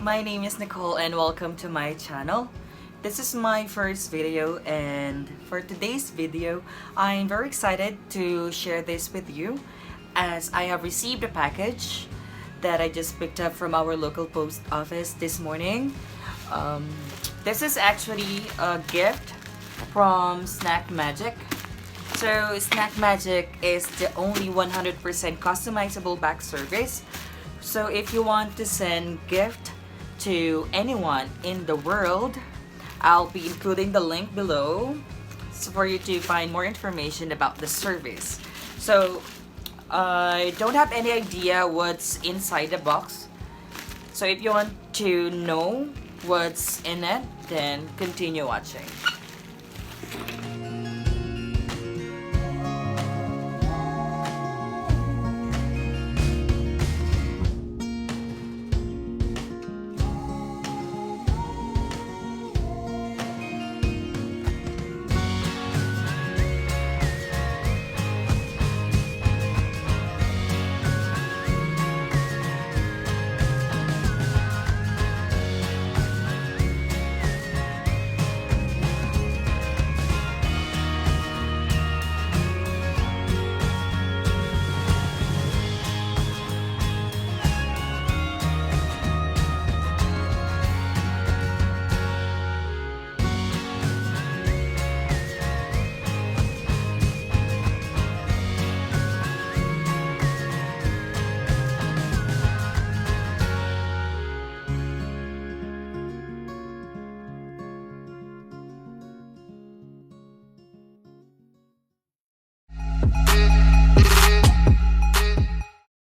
my name is Nicole and welcome to my channel. This is my first video, and for today's video, I'm very excited to share this with you as I have received a package that I just picked up from our local post office this morning. This is actually a gift from SnackMagic. So SnackMagic is the only 100% customizable bag service. So if you want to send gift to anyone in the world, I'll be including the link below for you to find more information about the service. So I don't have any idea what's inside the box. So if you want to know what's in it, then continue watching.